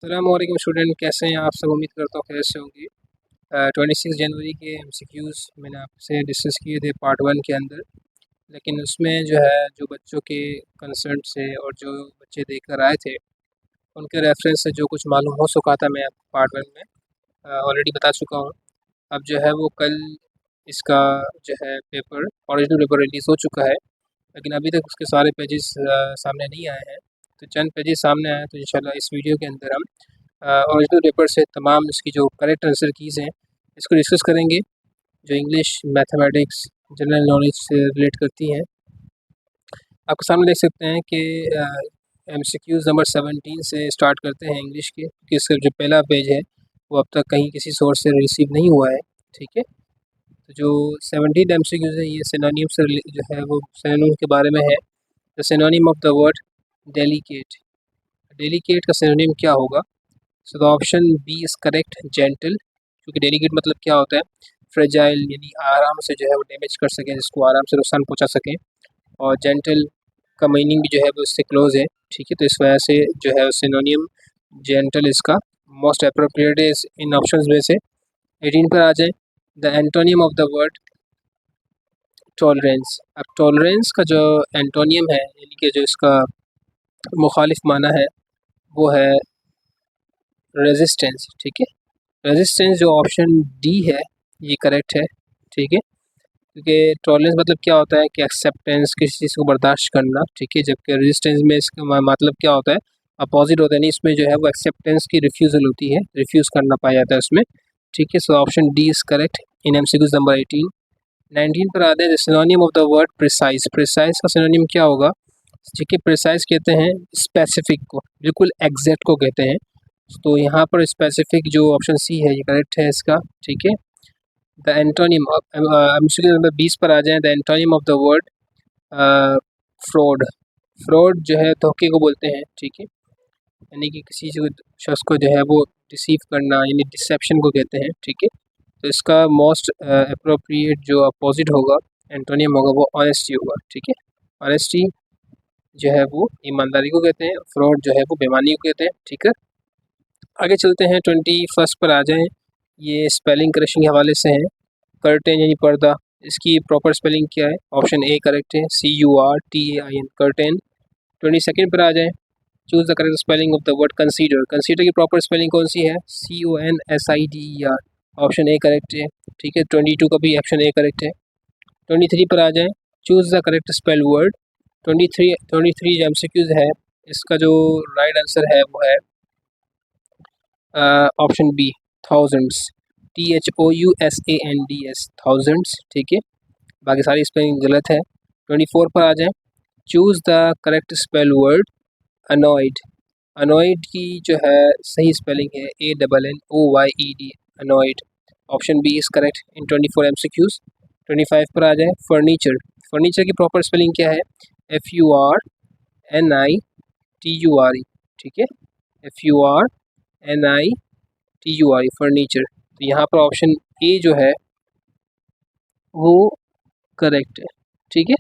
अस्सलामुअलैकुम स्टूडेंट, कैसे हैं आप सब। उम्मीद करता हूँ खैर से होंगे। 26 जनवरी के एमसीक्यूज़ मैंने आपसे डिस्कस किए थे पार्ट 1 के अंदर, लेकिन उसमें जो है जो बच्चों के कंसर्न से और जो बच्चे देकर आए थे उनके रेफरेंस से जो कुछ मालूम हो सका था मैं आपको पार्ट 1 में ऑलरेडी बता चुका हूँ। अब जो है वो कल इसका जो है पेपर ओरिजिनल पेपर रिलीज़ हो चुका है, लेकिन अभी तक उसके सारे पेजेस सामने नहीं आए हैं। तो चंद पेजेस सामने आए तो इंशाल्लाह इस वीडियो के अंदर हम ओरिजिनल पेपर से तमाम इसकी जो करेक्ट आंसर कीज़ हैं इसको डिस्कस करेंगे, जो इंग्लिश, मैथमेटिक्स, जनरल नॉलेज से रिलेट करती हैं। आपके सामने देख सकते हैं कि एमसीक्यूज़ नंबर 17 से स्टार्ट करते हैं इंग्लिश के, क्योंकि इसका जो पहला पेज है वो अब तक कहीं किसी सोर्स से रिसीव नहीं हुआ है। ठीक है, तो जो 17 एमसीक्यूज़ है ये सिनोनिम से जो है वो सिनोनिम के बारे में है। The synonym of the word delicate, delicate का सिनोनिम क्या होगा। So the option B is correct, gentle, क्योंकि डेलिकेट मतलब क्या होता है, फ्रेजाइल, यानी आराम से जो है वो डैमेज कर सकें, जिसको आराम से नुकसान पहुंचा सकें। और जेंटल का मीनिंग भी जो है वो इससे क्लोज है। ठीक है, तो इस वजह से जो है सिनोनिम जेंटल इसका मोस्ट अप्रोप्रिएट है इन ऑप्शंस में से। 18 पर आ जाए, the antonym of the word tolerance. अब टॉलरेंस का जो एंटोनियम है, यानी कि जो इसका मुखालिफ माना है वो है रेजिस्टेंस। ठीक है, रेजिस्टेंस जो ऑप्शन डी है ये करेक्ट है। ठीक है, क्योंकि टॉलरेंस मतलब क्या होता है कि एक्सेप्टेंस, किसी चीज़ को बर्दाश्त करना। ठीक है, जबकि रेजिस्टेंस में इसका मतलब क्या होता है, अपोजिट होता है, नहीं इसमें जो है वो एक्सेप्टेंस की रिफ्यूज़ल होती है, रिफ्यूज़ करना पाया जाता है उसमें। ठीक है, so option D is correct in MCQs number 18। 19 पर आते हैं, synonym of the word precise. Precise का सिनोनिम क्या होगा। ठीक है, प्रिसाइज कहते हैं स्पेसिफिक को, बिल्कुल एग्जैक्ट को कहते हैं। तो यहाँ पर स्पेसिफिक जो ऑप्शन सी है ये करेक्ट है इसका। ठीक है, द एंटोनिम नंबर 20 पर आ जाएं, the antonym of the word fraud. Fraud जो है धोखे को बोलते हैं। ठीक है, यानी कि किसी शख्स को जो है वो डिसीव करना, यानी डिसेप्शन को कहते हैं। ठीक है, तो इसका मोस्ट अप्रोप्रिएट जो अपोजिट होगा, एंटोनियम होगा, वो ऑनेस्टी होगा। ठीक है, ऑनेस्टी जो है वो ईमानदारी को कहते हैं, फ्रॉड जो है वो बेईमानी को कहते हैं। ठीक है, आगे चलते हैं, 21 पर आ जाएं। ये स्पेलिंग करेक्शन के हवाले से है। कर्टेन यानी पर्दा, इसकी प्रॉपर स्पेलिंग क्या है। ऑप्शन ए करेक्ट है, CURTAIN, कर्टेन। 22 पर आ जाएं, choose the correct spelling of the word consider. Consider की प्रॉपर स्पेलिंग कौन सी है, CONSIDER। ऑप्शन ए करेक्ट है। ठीक है, 22 का भी ऑप्शन ए करेक्ट है। 23 पर आ जाएं, choose the correct spell word. 23 जो एमसीक्यूज़ है इसका जो राइट आंसर है वो है option B, thousands, THOUSANDS, thousands. ठीक है, बाकी सारी स्पेलिंग गलत है। 24 पर आ जाएं, choose the correct spell word annoyed. Annoyed की जो है सही स्पेलिंग है ANNOYED, annoyed. Option B is correct in 24 MCQs. 25 पर आ जाए, फर्नीचर। फर्नीचर की प्रॉपर स्पेलिंग क्या है, FURNITURE। ठीक है, FURNITURE, फर्नीचर। तो यहाँ पर ऑप्शन ए जो है वो करेक्ट है। ठीक है,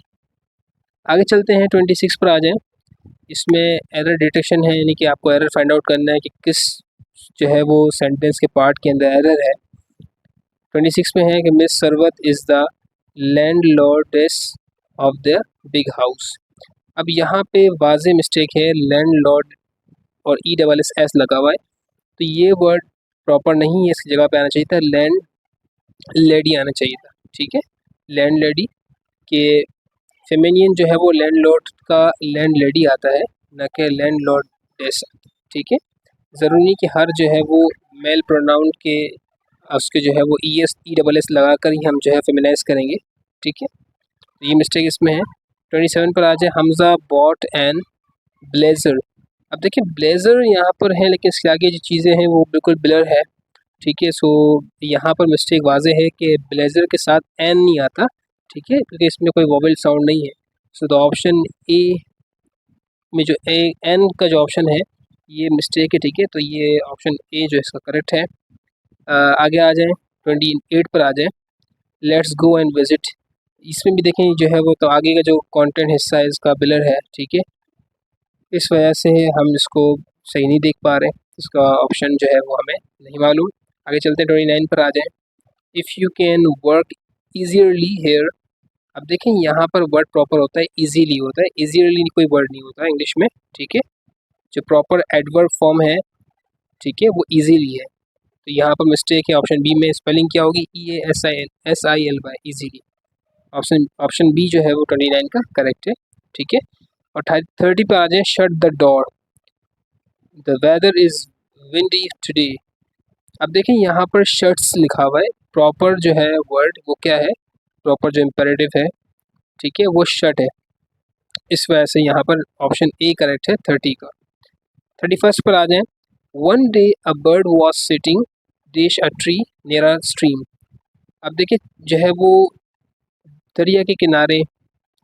आगे चलते हैं, 26 पर आ जाएं। इसमें एरर डिटेक्शन है, यानी कि आपको एरर फाइंड आउट करना है कि किस जो है वो सेंटेंस के पार्ट के अंदर एरर है। 26 में है कि Miss Sarwat is the landlordess of the big house. अब यहाँ पे वाज़े मिस्टेक है, लैंडलॉर्ड और ESS लगा हुआ है, तो ये वर्ड प्रॉपर नहीं है, इसकी जगह पे आना चाहिए था लैंड लेडी आना चाहिए था। ठीक है, लैंड लेडी के फेमिनियन जो है वो लैंडलॉर्ड का लैंड लेडी आता है, न कि लैंडलॉर्डेस। ठीक है, ज़रूरी नहीं कि हर जो है वो मेल प्रोनाउन के उसके जो है वो ESS लगा कर ही हम जो है फेमिनाइज करेंगे। ठीक है, तो ये मिस्टेक इसमें है। 27 पर आ जाए, हमज़ा बॉट एंड ब्लेज़र। अब देखिए ब्लेज़र यहाँ पर है, लेकिन इसके आगे जो चीज़ें हैं वो बिल्कुल ब्लर है। ठीक है, सो यहाँ पर मिस्टेक वाज़े है कि ब्लेज़र के साथ एन नहीं आता। ठीक है, क्योंकि इसमें कोई वोवेल साउंड नहीं है। सो द ऑप्शन ए में जो एन का जो ऑप्शन है ये मिस्टेक है। ठीक है, तो ये ऑप्शन ए जो इसका करेक्ट है। आगे आ जाएं, 28 पर आ जाएं, लेट्स गो एंड विज़िट। इसमें भी देखें जो है वो तो आगे का जो कंटेंट हिस्सा है इसका ब्लर है। ठीक है, इस वजह से हम इसको सही नहीं देख पा रहे। इसका ऑप्शन जो है वो हमें नहीं मालूम। आगे चलते 29 पर आ जाएं। If you can work easierly here. अब देखें यहाँ पर वर्ड प्रॉपर होता है इजीली होता है, इजीयरली कोई वर्ड नहीं होता है इंग्लिश में, ठीक है। जो प्रॉपर एडवर्ब फॉर्म है, ठीक है, वो इजीली है। तो यहाँ पर मिस्टेक है, ऑप्शन बी में स्पेलिंग क्या होगी, EASILY, इजीली। ऑप्शन बी जो है वो 29 का करेक्ट है, ठीक है। और 30 पे आ जाए, shut the door, the weather is windy today. अब देखें यहाँ पर शर्ट्स लिखा हुआ है, प्रॉपर जो है वर्ड वो क्या है, प्रॉपर जो इम्पेरेटिव है, ठीक है, वो शट है। इस वजह से यहाँ पर ऑप्शन ए करेक्ट है 30 का। 31 पर आ जाएं। One day a bird was sitting dish a tree near a stream. अब देखिए जो है वो दरिया के किनारे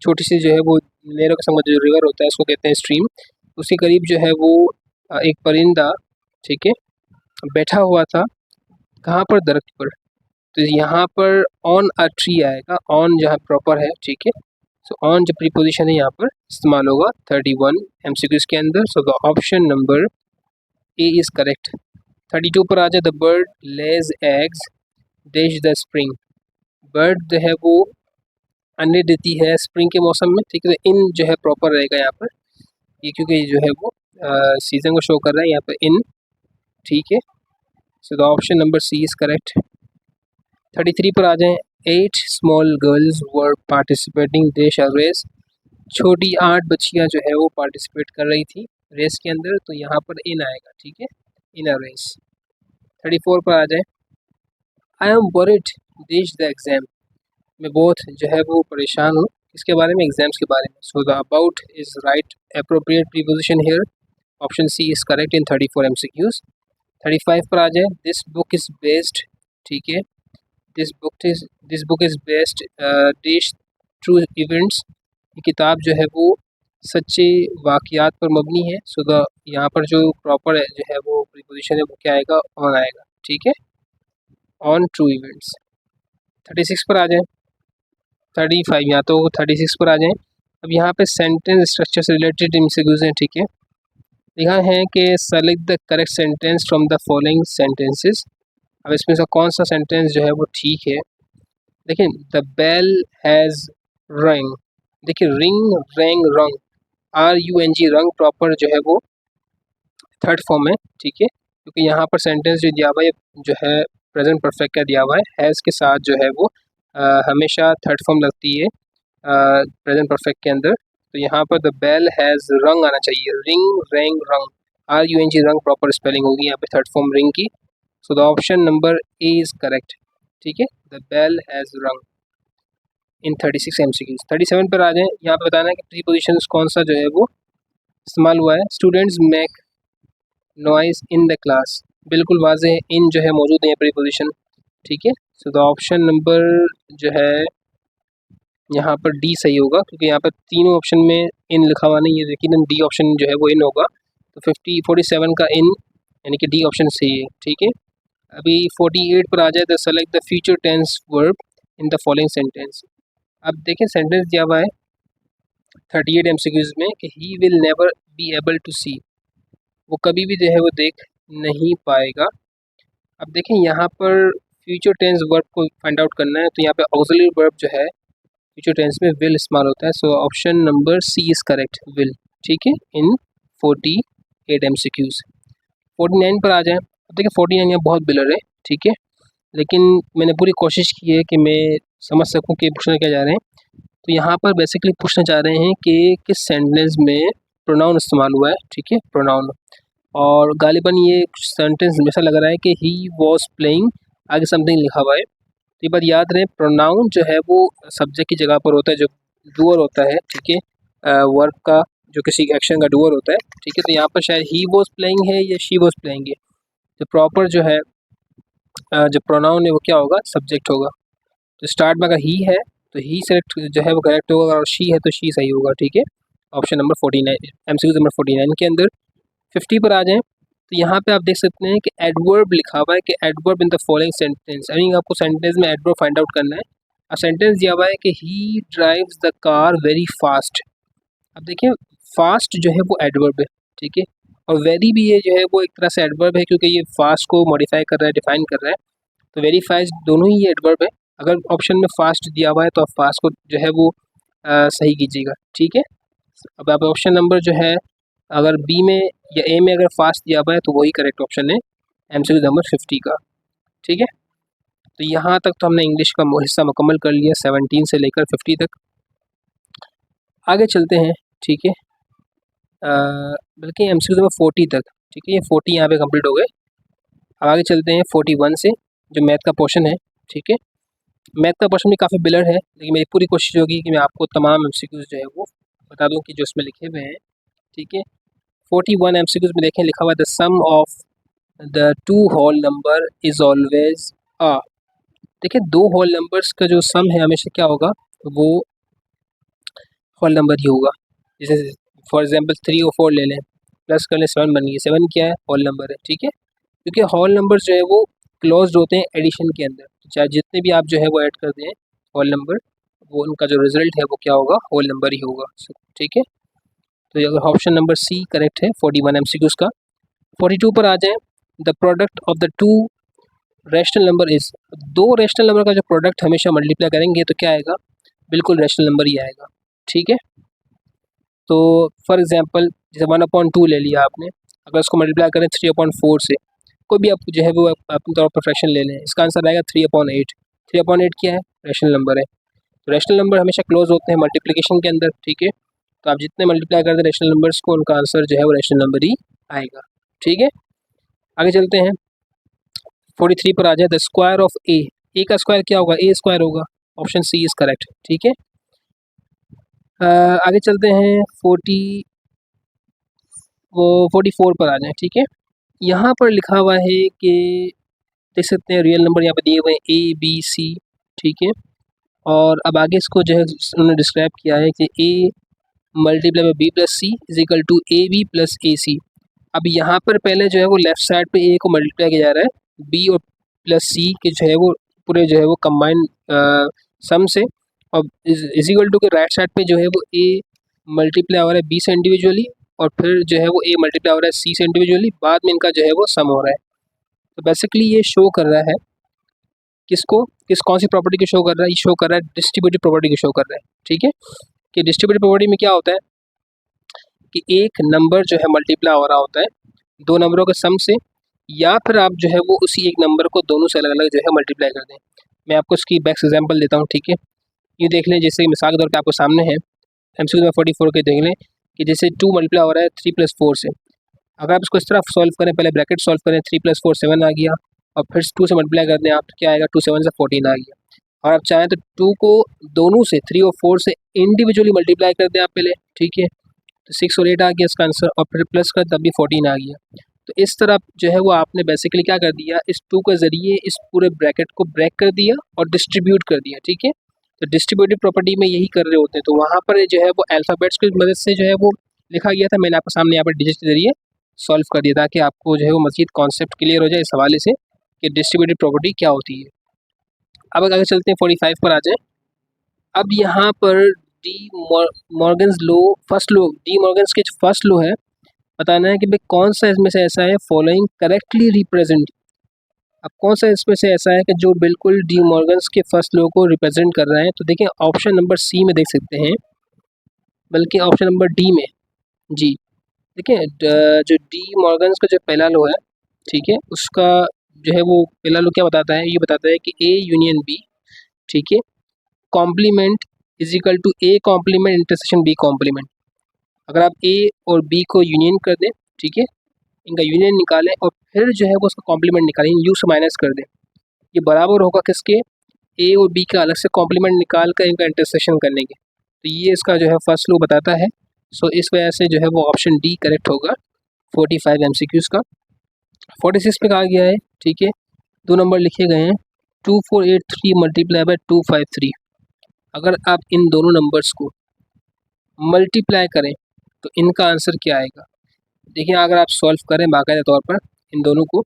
छोटी सी जो है वो नहरों के संग जो रिवर होता है उसको कहते हैं स्ट्रीम, उसके करीब जो है वो एक परिंदा, ठीक है, बैठा हुआ था। कहाँ पर, दरख्त पर। तो यहाँ पर ऑन अ ट्री आएगा, ऑन जहाँ प्रॉपर है, ठीक है। सो ऑन जो प्रीपोजिशन है यहाँ पर इस्तेमाल होगा 31 MCQs के अंदर। सो the option number A is correct. 32 पर आ जाए, the bird Lay's eggs dash the spring. Bird जो है वो अंडे देती है स्प्रिंग के मौसम में, ठीक है। तो इन जो है प्रॉपर रहेगा यहाँ पर, ये क्योंकि जो है वो सीज़न को शो कर रहा है यहाँ पर इन, ठीक है। So the option number C is correct. 33 पर आ जाएं। 8 स्मॉल गर्ल्स वर पार्टिसिपेटिंग देश रेस। छोटी 8 बच्चियां जो है वो पार्टिसिपेट कर रही थी रेस के अंदर, तो यहाँ पर इन आएगा, ठीक है, इन अ रेस। 34 पर आ जाए, आई एम वरिड देश द एग्ज़ाम। मैं बहुत जो है वो परेशान हूँ, इसके बारे में, एग्जाम्स के बारे में। So the about is right appropriate preposition here. Option C is correct in 34 MCQs। 35 पर आ जाए, दिस बुक इज बेस्ड, ठीक है, this book is based dish true events. ये किताब जो है वो सच्चे वाक़यात पर मबनी है। सो द यहाँ पर जो प्रॉपर है जो है वो प्रीपोजिशन है वो क्या आएगा, ऑन आएगा, ठीक है, ऑन ट्रू इवेंट्स। 36 पर आ जाए, 35 यहाँ तो 36 पर आ जाएं। अब यहाँ पे सेंटेंस स्ट्रक्चर से रिलेटेड MCQs हैं, ठीक है। लिखा है कि select the correct sentence from the following sentences. अब इसमें से कौन सा सेंटेंस जो है वो ठीक है। देखिए, द बेल हैज़ रंग। देखिए, रिंग, रैंग, रंग, RUNG, रंग प्रॉपर जो है वो थर्ड फॉर्म है, ठीक है, क्योंकि यहाँ पर सेंटेंस जो दिया हुआ है जो है प्रेजेंट परफेक्ट का दिया हुआ है, हैज़ के साथ जो है वो हमेशा थर्ड फॉर्म लगती है प्रेजेंट परफेक्ट के अंदर। तो यहाँ पर द बेल हैज़ रंग आना चाहिए, रिंग, रैंग, रंग, RUNG, रंग प्रॉपर स्पेलिंग होगी यहाँ पे थर्ड फॉर्म रिंग की। सो the option number A is correct, ठीक है, द बेल हैज़ रंग इन 36 MCQs। 37 पर आ जाएँ। यहाँ पर बताना है कि प्रीपोजिशंस कौन सा जो है वो इस्तेमाल हुआ है। Students make noise in the class, बिल्कुल वाज़ेह है, इन जो है मौजूद है प्रीपोजिशन, ठीक है। सो द ऑप्शन नंबर जो है यहाँ पर डी सही होगा, क्योंकि यहाँ पर तीनों ऑप्शन में इन लिखा हुआ नहीं है, लेकिन डी ऑप्शन जो है वो इन होगा। तो 47 का इन यानी कि डी ऑप्शन सही है, ठीक है। अभी 48 पर आ जाए, तो select the future tense verb in the following sentence. अब देखें सेंटेंस दिया हुआ है 38 MCQs में कि he will never be able to see, वो कभी भी जो है वो देख नहीं पाएगा। अब देखें यहाँ पर फ्यूचर टेंस वर्ब को फाइंड आउट करना है, तो यहाँ पे ऑक्सिलरी वर्ब जो है फ्यूचर टेंस में विल इस्तेमाल होता है। So option number C is correct, will, ठीक है, इन 48 MCQs। 49 पर आ जाएं। अब देखिए 49 यहाँ बहुत बिलर है, ठीक है, लेकिन मैंने पूरी कोशिश की है कि मैं समझ सकूं कि पूछना क्या जा रहे हैं। तो यहाँ पर बेसिकली पूछना चाह रहे हैं कि किस सेंटेंस में प्रोनाउन इस्तेमाल हुआ है, ठीक है, प्रोनाउन। और गालिबन ये सेंटेंस ऐसा लग रहा है कि ही वॉज प्लेइंग, आगे समथिंग लिखा हुआ है। तो ये बात याद रहे, प्रोनाउन जो है वो सब्जेक्ट की जगह पर होता है, जो डूअर होता है, ठीक है, वर्ब का जो किसी एक्शन का डूअर होता है, ठीक है। तो यहाँ पर शायद ही वॉज प्लेइंग है या शी वॉज प्लेइंग है। तो प्रॉपर जो है जो प्रोनाउन है वो क्या होगा, सब्जेक्ट होगा। तो स्टार्ट में अगर ही है तो ही सेलेक्ट जो है वो करेक्ट होगा, और शी है तो शी सही होगा, ठीक है। ऑप्शन नंबर 49 MCQ नंबर 49 के अंदर। 50 पर आ जाएं। तो यहाँ पे आप देख सकते हैं कि एडवर्ब लिखा हुआ है कि adverb in the following sentence, यानी आपको सेंटेंस में एडवर्ब फाइंड आउट करना है। और सेंटेंस दिया हुआ है कि ही drives the car very fast. अब देखिए फास्ट जो है वो एडवर्ब है, ठीक है, और वेरी भी ये जो है वो एक तरह से एडवर्ब है, क्योंकि ये फास्ट को मॉडिफाई कर रहा है, डिफाइन कर रहा है। तो वेरी फास्ट दोनों ही ये एडवर्ब है। अगर ऑप्शन में फास्ट दिया हुआ है तो आप फास्ट को जो है वो सही कीजिएगा, ठीक है। अब आप ऑप्शन नंबर जो है, अगर बी में या ए में अगर फास्ट दिया हुआ है तो वही करेक्ट ऑप्शन है एमसीक्यू नंबर 50 का, ठीक है। तो यहाँ तक तो हमने इंग्लिश का हिस्सा मुकम्मल कर लिया 17 से लेकर 50 तक। आगे चलते हैं, ठीक है, बल्कि एमसीक्यू नंबर 40 तक, ठीक है। ये 40 यहाँ पे कंप्लीट हो गए। अब आगे चलते हैं 41 से, जो मैथ का पोर्शन है, ठीक है। मैथ का पोर्शन भी काफ़ी बिलर है, लेकिन मेरी पूरी कोशिश होगी कि मैं आपको तमाम एमसीक्यूज़ जो है वो बता दूं कि जो इसमें लिखे हुए हैं, ठीक है। 41 एमसीक्यूज़ में देखें लिखा हुआ है the sum of the two whole number is always आ। देखिए, दो होल नंबर्स का जो सम है हमेशा क्या होगा, वो होल नंबर ही होगा। जैसे फॉर एग्जांपल 3 और 4 ले लें, प्लस कर लें 7 बन गई। 7 क्या है, होल नंबर है, ठीक है। क्योंकि होल नंबर जो है वो क्लोज्ड होते हैं एडिशन के अंदर, चाहे जितने भी आप जो है वो ऐड कर दें होल नंबर, वो उनका जो रिजल्ट है वो क्या होगा, होल नंबर ही होगा, ठीक है। तो अगर ऑप्शन नंबर सी करेक्ट है 41 एमसीक्यूज का। 42 पर आ जाएं, the product of the to rational number is. दो रैशनल नंबर का जो प्रोडक्ट हमेशा मल्टीप्लाई करेंगे तो क्या आएगा, बिल्कुल रैशनल नंबर ही आएगा, ठीक है। तो फॉर एग्जांपल जैसे 1/2 ले लिया आपने, अगर उसको मल्टीप्लाई करें 3/4 से, कोई भी आप जो है वो अपने तौर पर फ्रैक्शन ले लें, इसका आंसर आएगा 3/8। 3/8 क्या है, रैशनल नंबर है। तो रैशनल नंबर हमेशा क्लोज होते हैं मल्टीप्लिकेशन के अंदर, ठीक है। तो आप जितने मल्टीप्लाई करते हैं रैशनल नंबर्स को, उनका आंसर जो है वो रैशनल नंबर ही आएगा, ठीक है। आगे चलते हैं 43 पर आ जाए, द स्क्वायर ऑफ ए का स्क्वायर क्या होगा, ए स्क्वायर होगा। ऑप्शन सी इज करेक्ट, ठीक है। आगे चलते हैं 44 पर आ जाए, ठीक है। यहाँ पर लिखा हुआ है कि देख सकते हैं रियल नंबर यहाँ पर दिए हुए हैं ए बी सी, ठीक है। और अब आगे इसको जो है उन्होंने डिस्क्राइब किया है कि A multiply by B plus C is equal to A B plus A C. अब यहाँ पर पहले जो है वो लेफ्ट साइड पे ए को मल्टीप्लाई किया जा रहा है बी और प्लस सी के जो है वो पूरे जो है वो कंबाइंड सम से, और इज इक्वल टू के राइट साइड पे जो है वो ए मल्टीप्लाई हो रहा है बी से इंडिविजुअली, और फिर जो है वो ए मल्टीप्लाई हो रहा है सी से इंडिविजुअली, बाद में इनका जो है वो सम हो रहा है। तो बेसिकली ये शो कर रहा है किसको, कौन सी प्रॉपर्टी को शो कर रहा है, ये शो कर रहा है डिस्ट्रीब्यूटिव प्रॉपर्टी को शो कर रहा है, ठीक है। कि डिस्ट्रीब्यूटिव प्रॉपर्टी में क्या होता है कि एक नंबर जो है मल्टीप्लाई हो रहा होता है दो नंबरों के सम से, या फिर आप जो है वो उसी एक नंबर को दोनों से अलग अलग जो है मल्टीप्लाई कर दें। मैं आपको इसकी बेस्ट एग्जांपल देता हूँ, ठीक है। ये देख लें, जैसे मिसाल के तौर पे आपको सामने है एमसीक्यू में 44 के देख लें कि जैसे 2 मल्टीप्लाई हो रहा है 3 + 4 से। अगर आप इसको इस तरह सॉल्व करें, पहले ब्रैकेट सॉल्व करें, 3 + 4 7 आ गया, और फिर 2 से मल्टीप्लाई कर दें आप, तो क्या आएगा, 2 7 से 14 आ गया। और आप चाहें तो 2 को दोनों से 3 और 4 से इंडिविजुअली मल्टीप्लाई कर दें आप पहले, ठीक है। तो 6 और 8 आ गया इसका आंसर, और फिर प्लस कर तब भी 14 आ गया। तो इस तरह जो है वो आपने बेसिकली क्या कर दिया, इस 2 के ज़रिए इस पूरे ब्रैकेट को ब्रेक कर दिया और डिस्ट्रीब्यूट कर दिया, ठीक है। तो डिस्ट्रीब्यूटिव प्रॉपर्टी में यही कर रहे होते हैं। तो वहाँ पर जो है वो अल्फ़ाबेट्स की मदद से जो है वो लिखा गया था, मैंने आपको सामने यहाँ पर डिजिट के ज़रिए सॉल्व कर दिया, ताकि आपको जो है वो मज़ीद कॉन्सेप्ट क्लियर हो जाए इस हवाले से कि डिस्ट्रीब्यूटिव प्रॉपर्टी क्या होती है। अब आगे चलते हैं 45 पर आ जाए। अब यहाँ पर D Morgan's law, first law, D Morgan's के फर्स्ट लॉ है, बताना है कि भाई कौन सा इसमें से ऐसा है फॉलोइंग करेक्टली रिप्रेजेंट। अब कौन सा इसमें से ऐसा है कि जो बिल्कुल डी मॉर्गन्स के फर्स्ट लॉ को रिप्रेजेंट कर रहा है। तो देखिए ऑप्शन नंबर सी में देख सकते हैं, बल्कि ऑप्शन नंबर डी में, जी देखिए जो डी मॉर्गन्स का जो पहला लॉ है, ठीक है, उसका जो है वो पहला लॉ क्या बताता है, ये बताता है कि ए यूनियन बी, ठीक है, complement is equal to A complement intersection B complement. अगर आप ए और बी को यूनियन कर दें, ठीक है, इनका यूनियन निकालें और फिर जो है वो उसका कॉम्प्लीमेंट निकालें, यू से माइनस कर दें, ये बराबर होगा किसके, ए और बी का अलग से कॉम्प्लीमेंट निकाल कर इनका इंटरसेक्शन करने के। तो ये इसका जो है फर्स्ट लॉ बताता है। सो इस वजह से जो है वो ऑप्शन डी करेक्ट होगा 45 एमसीक्यूज़ का। 46 पे कहा गया है, ठीक है, दो नंबर लिखे गए हैं 2483 मल्टीप्लाई बाय 253। अगर आप इन दोनों नंबर्स को मल्टीप्लाई करें तो इनका आंसर क्या आएगा। देखिए अगर आप सॉल्व करें बाकायदा तौर पर इन दोनों को,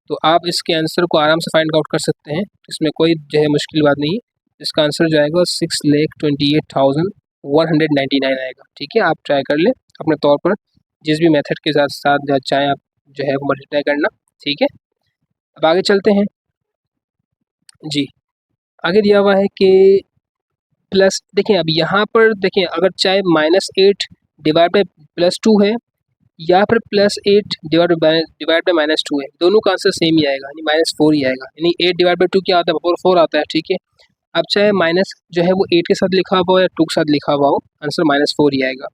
तो आप इसके आंसर को आराम से फाइंड आउट कर सकते हैं, इसमें कोई जो है मुश्किल बात नहीं है। इसका आंसर जो आएगा 6,28,199 आएगा, ठीक है। आप ट्राई कर लें अपने तौर पर, जिस भी मेथड के साथ साथ चाहें आप जो है वो मल्टीप्लाई करना, ठीक है। अब आगे चलते हैं जी। आगे दिया हुआ है कि प्लस, देखें अब यहाँ पर देखें, अगर चाहे -8 डिवाइड बाई +2 है या फिर +8 डिवाइड बाई -2 है, दोनों का आंसर सेम ही आएगा, यानी -4 ही आएगा। यानी 8 डिवाइड बाई 2 क्या आता है, 4 आता है, ठीक है। अब चाहे माइनस जो है वो 8 के साथ लिखा हुआ हो या 2 के साथ लिखा हुआ हो, आंसर -4 ही आएगा।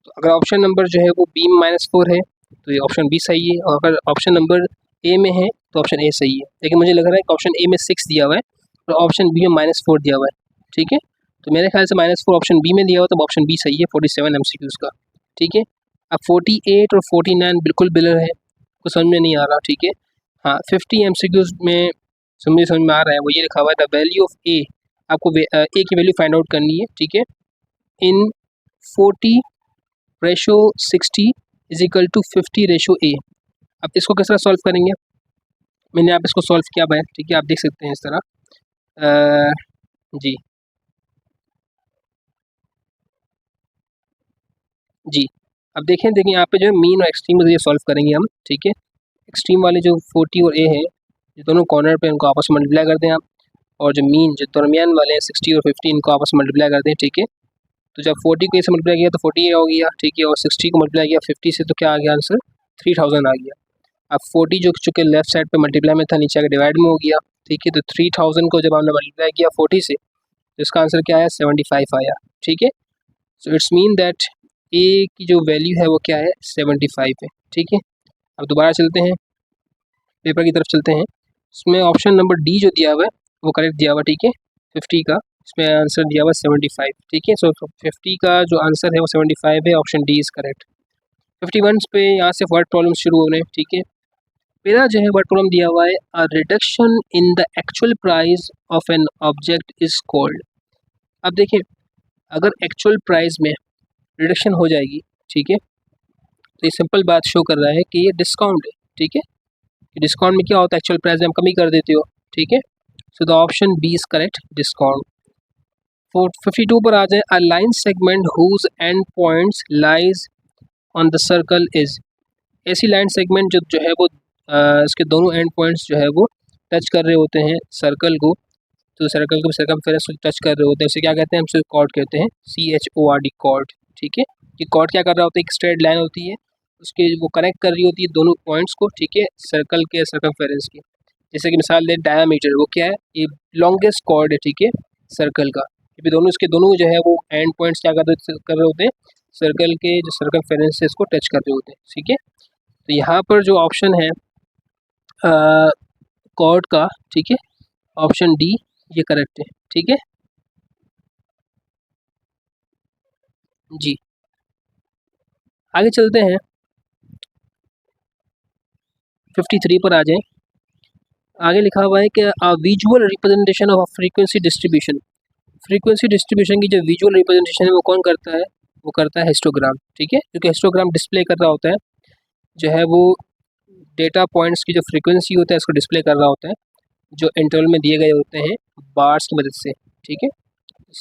तो अगर ऑप्शन नंबर जो है वो बी में -4 है तो ये ऑप्शन बी सही है, और अगर ऑप्शन नंबर ए में है तो ऑप्शन ए सही है। लेकिन मुझे लग रहा है कि ऑप्शन ए में 6 दिया हुआ है और ऑप्शन बी में -4 दिया हुआ है, ठीक है। तो मेरे ख्याल से -4 ऑप्शन बी में दिया हुआ, तो ऑप्शन बी सही है 47 MCQs का, ठीक है। अब 48 और 49 बिल्कुल बिलर है, कुछ समझ में नहीं आ रहा, ठीक है। हाँ, 50 MCQs में समझ में आ रहा है, वो ये लिखा हुआ है द वैल्यू ऑफ ए, आपको ए की वैल्यू फाइंड आउट करनी है, ठीक है। इन 40/60 इज इक्वल टू 50/A। अब इसको किस तरह सॉल्व करेंगे, मैंने आप इसको सॉल्व किया है, ठीक है, आप देख सकते हैं इस तरह जी जी। अब देखें यहाँ पे जो है मीन और एक्सट्रीम ये सॉल्व करेंगे हम, ठीक है। एक्सट्रीम वाले जो 40 और ए है, ये दोनों कॉर्नर पे इनको आपस में मल्टीप्लाई कर दें आप, और जो मीन जो दरमियान वाले हैं 60 और 50 इनको आपस में मल्टीप्लाई कर दें, ठीक है। तो जब 40 को इसे मल्टीप्लाई किया तो 40 हो गया, ठीक है, और 60 को मल्टीप्लाई किया 50 से तो क्या आ गया आंसर 3000 आ गया। अब 40 जो चूँकि लेफ्ट साइड पे मल्टीप्लाई में था, नीचे आके डिवाइड में हो गया, ठीक है। तो 3000 को जब हमने मल्टीप्लाई किया 40 से तो इसका आंसर क्या आया 75 आया, ठीक है। सो इट्स मीन दैट ए की जो वैल्यू है वो क्या है 75 है, ठीक है। अब दोबारा चलते हैं पेपर की तरफ चलते हैं, इसमें ऑप्शन नंबर डी जो दिया हुआ है वो करेक्ट दिया हुआ, ठीक है। 50 का इसमें आंसर दिया हुआ 75, ठीक है। सो 50 का जो आंसर है वो 75 है, ऑप्शन डी इज़ करेक्ट। 51 पे यहाँ से वर्ड प्रॉब्लम शुरू हो रहे हैं, ठीक है। मेरा जो है वर्ड प्रॉब्लम दिया हुआ है a reduction in the actual price of an object is called. अब देखिए, अगर एक्चुअल प्राइस में रिडक्शन हो जाएगी, ठीक है, तो ये सिंपल बात शो कर रहा है कि ये डिस्काउंट है, ठीक है। डिस्काउंट में क्या होता है, एक्चुअल प्राइस में हम कमी कर देते हो, ठीक है। So the option B is correct, discount. 52 पर आ जाए, a line segment whose end points lies on the circle is. ऐसी लाइन सेगमेंट जो है वो इसके दोनों एंड पॉइंट्स जो है वो टच कर रहे होते हैं सर्कल को, तो सर्कल को सर्कमफेरेंस को टच कर रहे होते हैं, उसे क्या कहते हैं, हम उसे कॉर्ड कहते हैं, CHORD कॉर्ड, ठीक है। ये कॉर्ड क्या कर रहा होता है, एक स्ट्रेट लाइन होती है, उसके वो कनेक्ट कर रही होती है दोनों पॉइंट्स को, ठीक है, सर्कल के सर्कमफेरेंस की। जैसे कि मिसाल ले डायमीटर, वो क्या है, ये लॉन्गेस्ट कॉर्ड है, ठीक है, सर्कल का। ये दोनों इसके दोनों जो है वो एंड पॉइंट्स क्या कर रहे होते हैं, सर्कल के जो सर्कमफेरेंस से इसको टच कर रहे होते हैं, ठीक है। तो यहाँ पर जो ऑप्शन है कॉर्ड का, ठीक है, ऑप्शन डी ये करेक्ट है, ठीक है जी। आगे चलते हैं 53 पर आ जाएं। आगे लिखा हुआ है कि visual representation of frequency distribution. Frequency distribution की जो विजुअल रिप्रेजेंटेशन है वो कौन करता है, वो करता है हिस्टोग्राम, ठीक है, क्योंकि हिस्टोग्राम डिस्प्ले कर रहा होता है जो है वो डेटा पॉइंट्स की जो फ्रीक्वेंसी होता है इसको डिस्प्ले कर रहा होता है, जो इंटरवल में दिए गए होते हैं बार्स की मदद से, ठीक है।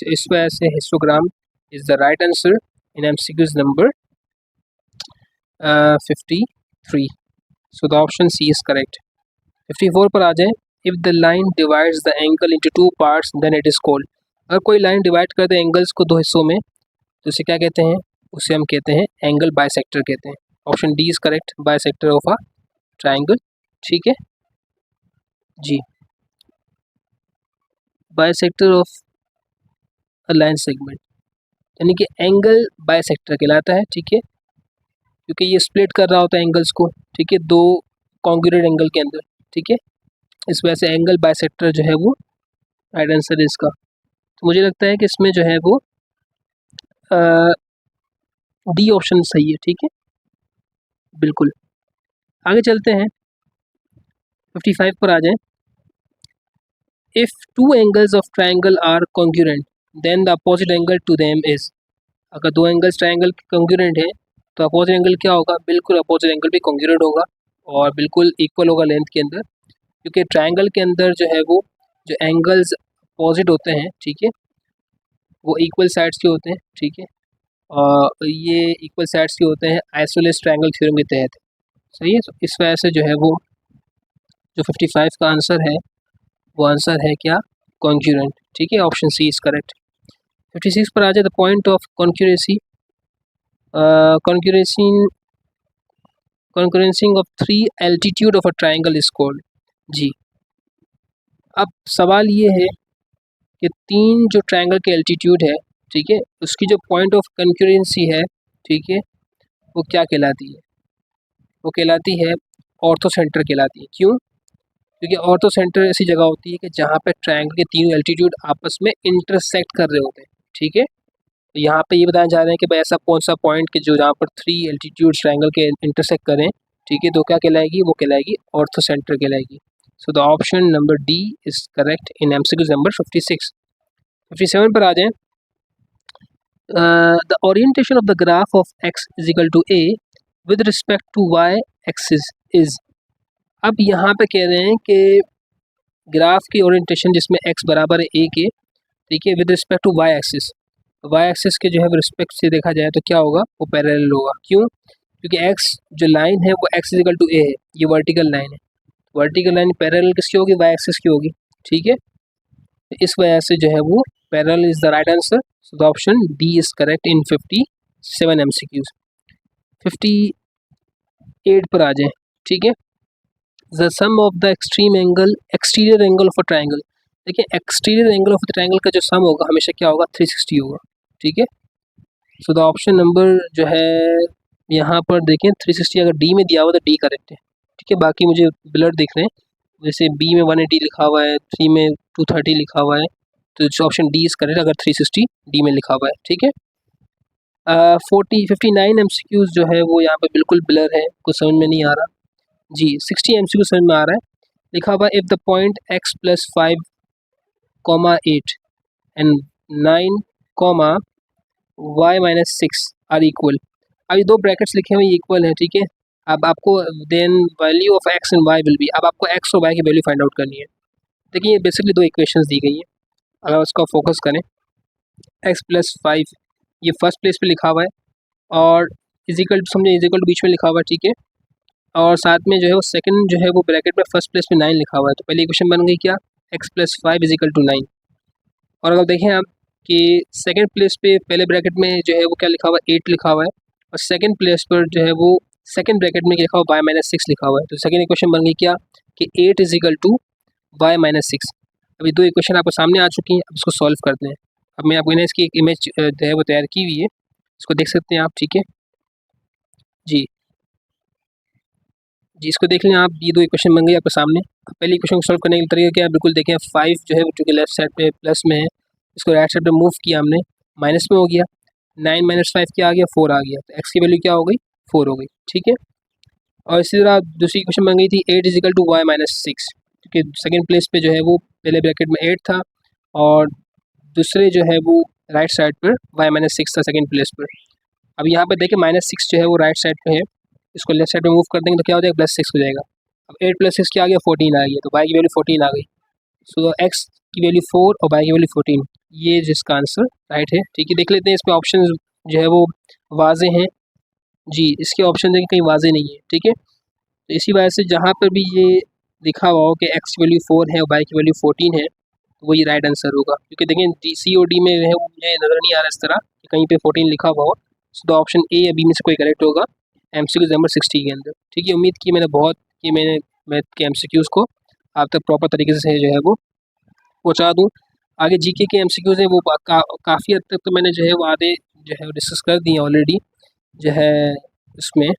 इस वजह से histogram is the right answer in MCQs number 53। So the option C is correct. 54 पर आ जाए, if the line divides the angle into 2 parts then it is called. अगर कोई लाइन डिवाइड कर दे एंगल्स को 2 हिस्सों में तो उसे क्या कहते हैं, उसे हम कहते हैं एंगल बाइसेक्टर कहते हैं। Option D is correct, bisector of a triangle, ठीक है जी, bisector of a line segment, यानी कि एंगल बाइसेक्टर कहलाता है, ठीक है, क्योंकि ये स्प्लिट कर रहा होता है एंगल्स को, ठीक है, दो कॉन्ग्रुएंट एंगल के अंदर, ठीक है। इस वजह से एंगल बाइसेक्टर जो है वो राइट आंसर है इसका। तो मुझे लगता है कि इसमें जो है वो डी ऑप्शन सही है, ठीक है, बिल्कुल। आगे चलते हैं 55 पर आ जाएं। If two angles of triangle are congruent then the opposite angle to them is. अगर दो एंगल्स ट्राइंगल कॉन्ग्रुएंट है तो अपोजिट एंगल क्या होगा, बिल्कुल अपोजिट एंगल भी कॉन्ग्रुएंट होगा और बिल्कुल इक्वल होगा लेंथ के अंदर, क्योंकि ट्राइंगल के अंदर जो है वो जो एंगल्स अपोजिट होते हैं, ठीक है, वो इक्वल साइड्स के होते हैं, ठीक है। ये इक्वल साइड्स के होते हैं आइसोलेस ट्रायंगल थ्योरम के तहत। सही है, तो इस वजह से जो है वो जो 55 का आंसर है वो आंसर है क्या, कॉन्क्यूरेंट। ठीक है, ऑप्शन सी इज करेक्ट। 56 पर आ जाए, the point of concurrency concurrencing of 3 altitude of a triangle is called. जी, अब सवाल ये है कि 3 जो ट्राइंगल के एल्टीट्यूड है, ठीक है, उसकी जो पॉइंट ऑफ कॉन्क्यूरेंसी है, ठीक है, वो क्या कहलाती है, वो कहलाती है ऑर्थोसेंटर कहलाती है। क्यों? क्योंकि ऑर्थोसेंटर ऐसी जगह होती है कि जहाँ पे ट्रायंगल के तीनों एल्टीट्यूड आपस में इंटरसेक्ट कर रहे होते हैं। ठीक है, तो यहाँ पे ये बताया जा रहा है कि भाई ऐसा कौन सा पॉइंट कि जो जहाँ पर 3 एल्टीट्यूड ट्रायंगल के इंटरसेक्ट करें, ठीक है, तो क्या कहलाएगी, वो कहलाएगी ऑर्थोसेंटर कहलाएगी। So the option number D is correct in MCQ number 56। 57 पर आ जाएं, the orientation of the graph of X is equal to A with respect to Y axis is. अब यहाँ पे कह रहे हैं कि ग्राफ की ओरिएंटेशन जिसमें x बराबर है a के, ठीक है, with respect to Y axis के जो है रिस्पेक्ट से देखा जाए तो क्या होगा, वो पैरेलल होगा। क्यों? क्योंकि x जो लाइन है वो x इक्वल टू a है, ये वर्टिकल लाइन है। वर्टिकल लाइन पैरेलल किसकी होगी, वाई एक्सिस की होगी। ठीक है, तो इस वजह से जो है वो parallel is the right answer. So the option D is correct in 57 MCQs. 58 पर आ जाए, ठीक है, the sum of the exterior angle of a triangle. देखिए, exterior angle of the triangle का जो सम होगा हमेशा क्या होगा, 360 होगा। ठीक है, सो द ऑप्शन नंबर जो है यहाँ पर देखें 360 अगर डी में दिया हुआ तो डी करेक्ट है। ठीक है, बाकी मुझे ब्लड दिख रहे हैं, जैसे बी में 180 लिखा हुआ है, 3 में 230 लिखा हुआ है, तो ऑप्शन डी इज करेक्ट अगर 360 डी में लिखा हुआ है। ठीक है, 59 एमसीक्यूज जो है वो यहाँ पे बिल्कुल ब्लर है, कुछ समझ में नहीं आ रहा। जी, 60 एमसीक्यू समझ में आ रहा है। लिखा हुआ if the point x plus 5 comma 8 and 9 comma y minus 6 are equal. अब ये दो ब्रैकेट्स लिखे हुए इक्वल है। ठीक है, अब आपको then value of x and y will be, अब आपको x और y की वैल्यू फाइंड आउट करनी है। देखिए, ये बेसिकली दो इक्वेशंस दी गई है, अगर उसका फोकस करें, x प्लस 5 ये फर्स्ट प्लेस पे लिखा हुआ है और इजिकल समझे इजिकल बीच में लिखा हुआ है। ठीक है, और साथ में जो है वो सेकंड जो है वो ब्रैकेट में फर्स्ट प्लेस में 9 लिखा हुआ है। तो पहली इक्वेशन बन गई क्या, x plus 5 is equal to 9। और अगर देखें आप कि सेकंड प्लेस पे पहले ब्रैकेट में जो है वो क्या लिखा हुआ है, 8 लिखा हुआ है, और सेकंड प्लेस पर जो है वो सेकंड ब्रैकेट में लिखा हुआ y माइनस 6 लिखा हुआ है। तो सेकंड इक्वेशन बन गई क्या कि 8 is equal to y minus 6। अभी दो इक्वेशन आपको सामने आ चुकी हैं, अब इसको सॉल्व करते हैं। अब मैं आपको इसकी एक इमेज जो है वो तैयार की हुई है, इसको देख सकते हैं आप। ठीक है जी, जी, इसको देख लें आप, ये दो इक्वेशन बन गई आपके सामने। पहली इक्वेशन को सॉल्व करने के तरीका क्या है, बिल्कुल देखें, 5 जो है जो कि लेफ्ट साइड पे प्लस में है, इसको राइट साइड पे मूव किया हमने, माइनस में हो गया। 9 माइनस 5 क्या आ गया, 4 आ गया, तो एक्स की वैल्यू क्या हो गई, 4 हो गई। ठीक है, और इसी तरह दूसरी इक्वेशन बन गई थी 8 is equal to Y minus 6, क्योंकि सेकेंड प्लेस पे जो है वो पहले ब्रैकेट में 8 था और दूसरे जो है वो राइट साइड पर वाई माइनस 6 था सेकेंड प्लेस पर। अब यहाँ पर देखें -6 जो है वो राइट साइड पे है, इसको लेफ्ट साइड पे मूव कर देंगे तो क्या हो जाएगा, +6 हो जाएगा। अब 8 + 6 क्या आ गया, 14 आ गया, तो y की वैल्यू 14 आ गई। सो x की वैल्यू 4 और y की वैल्यू 14, ये जिसका आंसर राइट है। ठीक है, देख लेते हैं इसमें ऑप्शन जो है वो वाजे हैं। जी, इसके ऑप्शन देखिए कहीं वाजे नहीं है। ठीक है, तो इसी वजह से जहाँ पर भी ये लिखा हुआ हो कि x की वैल्यू 4 है और y की वैल्यू 14 है, तो वही राइट आंसर होगा। क्योंकि देखिए डी सी और डी में है वो मुझे नज़र नहीं आ रहा इस तरह कि कहीं पे 14 लिखा हुआ हो। सो द ऑप्शन ए या बी में से कोई करेक्ट होगा एमसीक्यू नंबर 60 के अंदर। ठीक है, उम्मीद की मैंने मैथ के एमसीक्यूज़ को आप तक प्रॉपर तरीके से जो है वो पहुँचा दूँ। आगे जीके के एमसीक्यूज़ हैं वो काफ़ी हद तक तो मैंने जो है वो आधे जो है डिस्कस कर दिए ऑलरेडी, जो है उसमें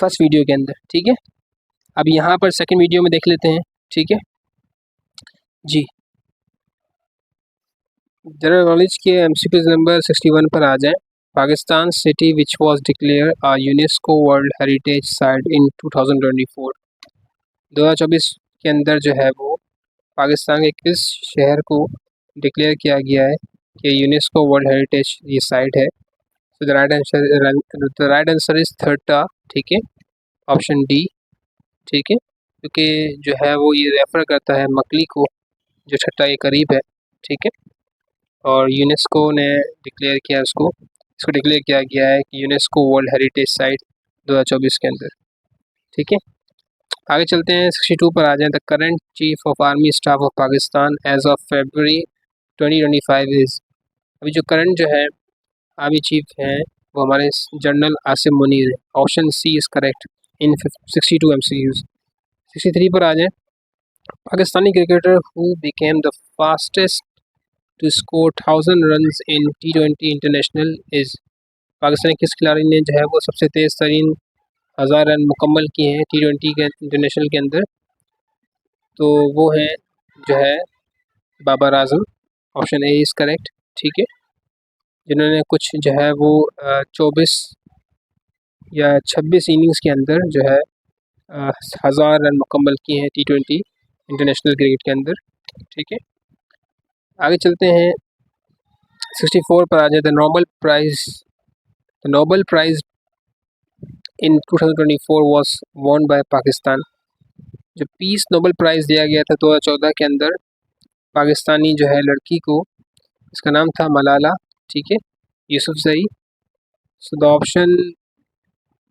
फर्स्ट वीडियो के अंदर। ठीक है, अब यहाँ पर सेकंड वीडियो में देख लेते हैं। ठीक है जी, जनरल नॉलेज के एमसीक्यूज़ नंबर 61 पर आ जाएं। Pakistan city which was declare a UNESCO world heritage site in 2024। 2024 के अंदर जो है वो पाकिस्तान के किस शहर को डिक्लेयर किया गया है कि यूनेस्को वर्ल्ड हेरिटेज ये साइट है। तो द राइट आंसर इज थर्टा। ठीक है, ऑप्शन डी। ठीक है, क्योंकि जो है वो ये रेफ़र करता है मकली को, जो छठा के करीब है। ठीक है, और यूनेस्को ने डिक्लेयर किया इसको डिक्लेयर किया गया है कि यूनेस्को वर्ल्ड हेरिटेज साइट 2024 के अंदर। ठीक है, आगे चलते हैं 62 पर आ जाएं। The current chief of army staff of Pakistan as of February 2025 is. अभी जो करंट जो है आर्मी चीफ हैं वो हमारे जनरल आसिम मुनीर है। Option C is correct in 62 MCQs। 63 पर आ जाएं। Pakistani cricketer who became the fastest to score 1000 runs in T20 international is. Pakistani किस खिलाड़ी ने जो है वो सबसे तेज़ तरीन 1000 रन मुकम्मल किए हैं T20 के इंटरनेशनल के अंदर? तो वो है जो है Babar Azam. Option A is correct. ठीक है, जिन्होंने कुछ जो है वो 24 या 26 इनिंग्स के अंदर जो है 1000 रन मुकम्मल किए हैं T20 इंटरनेशनल क्रिकेट के अंदर। ठीक है, आगे चलते हैं 64 पर आ जाए। The Nobel prize in 2024 was won by Pakistan. जो पीस नोबल प्राइज़ दिया गया था 2014 के अंदर पाकिस्तानी जो है लड़की को, इसका नाम था मलाला। ठीक है, यूसुफजई। सो द ऑप्शन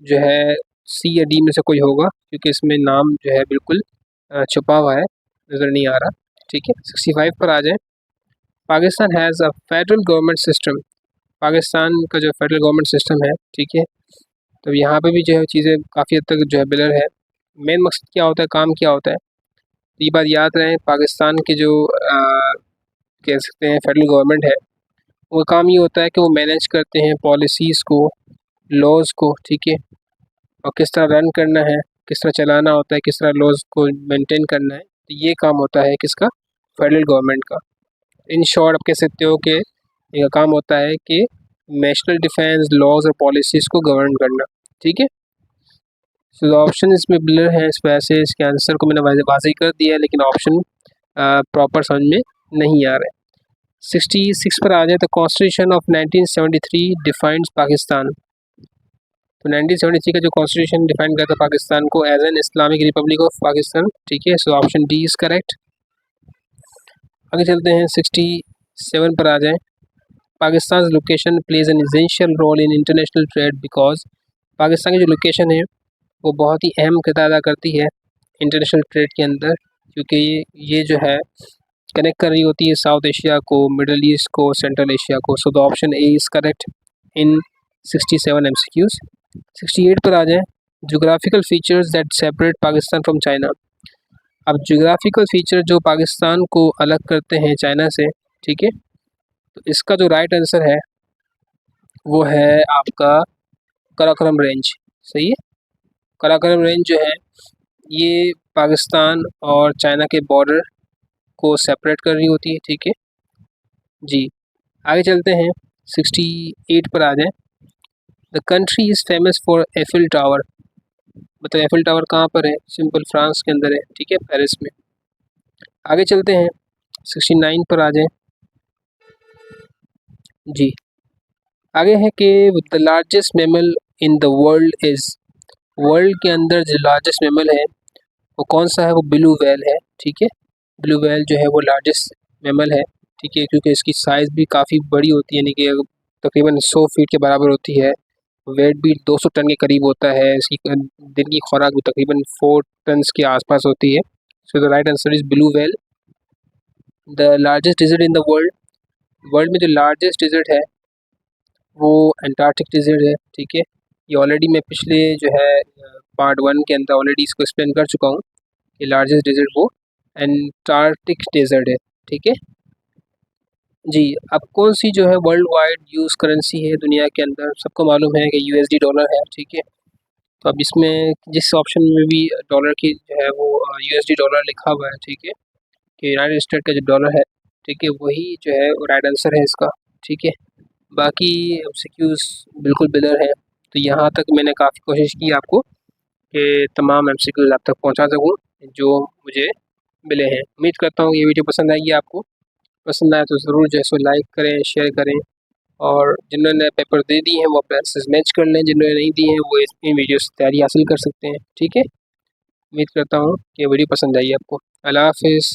जो है सी या डी में से कोई होगा, क्योंकि इसमें नाम जो है बिल्कुल छुपा हुआ है, नज़र नहीं आ रहा। ठीक है, 65 पर आ जाए। Pakistan has a federal government system. Pakistan का जो फेडरल गवर्नमेंट सिस्टम है, ठीक है, तो यहाँ पे भी जो है चीज़ें काफ़ी हद तक जो है बिलर है। मेन मकसद क्या होता है, काम क्या होता है, तो ये बात याद रहे। पाकिस्तान के जो कह सकते हैं फेडरल गवर्नमेंट है, वो काम ये होता है कि वो मैनेज करते हैं पॉलिसीज़ को, लॉज को। ठीक है, और किस तरह रन करना है, किस तरह चलाना होता है, किस तरह लॉज को मेंटेन करना है, तो ये काम होता है किसका, फेडरल गवर्नमेंट का। इन शॉर्ट आप कह सकते हो कि इनका काम होता है कि नेशनल डिफेंस, लॉज और पॉलिसीज़ को गवर्न करना। ठीक है, सो ऑप्शन इसमें ब्लर है, इस वजह से इसके आंसर को मैंने वाज़ेह कर दिया है, लेकिन ऑप्शन प्रॉपर समझ में नहीं आ रहा है। 66 पर आ जाए। तो कॉन्स्टिट्यूशन ऑफ 1973 डिफाइंस पाकिस्तान। तो 1973 का जो कॉन्स्टिट्यूशन डिफाइन करता है पाकिस्तान को as an Islamic republic of Pakistan. ठीक है, so option D is correct. आगे चलते हैं 67 पर आ जाए। Pakistan location plays an essential role in international trade because. Pakistan की जो लोकेशन है वो बहुत ही अहम किरदार अदा करती है इंटरनेशनल ट्रेड के अंदर, क्योंकि ये जो है कनेक्ट कर रही होती है साउथ एशिया को, मिडल ईस्ट को, सेंट्रल एशिया को। सो the option A is correct in 67 MCQs। 68 पर आ जाएँ। Geographical features that separate Pakistan from China. अब जोग्राफिकल फीचर जो पाकिस्तान को अलग करते हैं चाइना से, ठीक है, तो इसका जो राइट आंसर है वो है आपका कराकोरम रेंज। सही है, कराकोरम रेंज जो है ये पाकिस्तान और चाइना के बॉर्डर को सेपरेट कर रही होती है। ठीक है जी, आगे चलते हैं 68 पर आ जाएं। The country is famous for Eiffel tower. मतलब एफिल टावर कहाँ पर है, सिंपल फ्रांस के अंदर है। ठीक है, पेरिस में। आगे चलते हैं 69 पर आ जाएं। जी, आगे है कि the largest mammal in the world is. World के अंदर जो लार्जेस्ट मैमल है वो कौन सा है, वो ब्लू व्हेल है। ठीक है, ब्लू व्हेल जो है वो लार्जेस्ट मैमल है। ठीक है, क्योंकि इसकी साइज़ भी काफ़ी बड़ी होती है, यानी कि तकरीबन 100 फीट के बराबर होती है। वेट भी 200 टन के करीब होता है। इसकी दिन की खुराक भी तकरीबन 4 टन्स के आसपास होती है। So the right answer is blue whale. The largest desert in the world. World में जो लार्जेस्ट डिजर्ट है वो एंटार्क्टिक डिजर्ट है। ठीक है, ये ऑलरेडी मैं पिछले जो है पार्ट 1 के अंदर ऑलरेडी इसको एक्सप्लेन कर चुका हूँ कि लार्जेस्ट डिजर्ट वो एंटार्क्टिक डिजर्ट है। ठीक है जी, अब कौन सी जो है वर्ल्ड वाइड यूज़ करेंसी है दुनिया के अंदर, सबको मालूम है कि USD डॉलर है। ठीक है, तो अब इसमें जिस ऑप्शन में भी डॉलर की जो है वो USD डॉलर लिखा हुआ है, ठीक है, कि यूनाइटेड स्टेट का जो डॉलर है, ठीक है, वही जो है राइट आंसर है इसका। ठीक है, बाकी MCQs बिल्कुल बिलर है। तो यहाँ तक मैंने काफ़ी कोशिश की आपको कि तमाम MCQs आप तक पहुँचा सकूँ जो मुझे मिले हैं। उम्मीद करता हूँ ये वीडियो पसंद आएगी आपको। पसंद आए तो ज़रूर जो है सो लाइक करें, शेयर करें, और जिन्होंने पेपर दे दिए हैं वो अपने आंसर्स मैच कर लें, जिन्होंने नहीं दिए हैं वो इन वीडियो से तैयारी हासिल कर सकते हैं। ठीक है, उम्मीद करता हूँ कि वीडियो पसंद आई आपको। अल्लाह हाफिज़।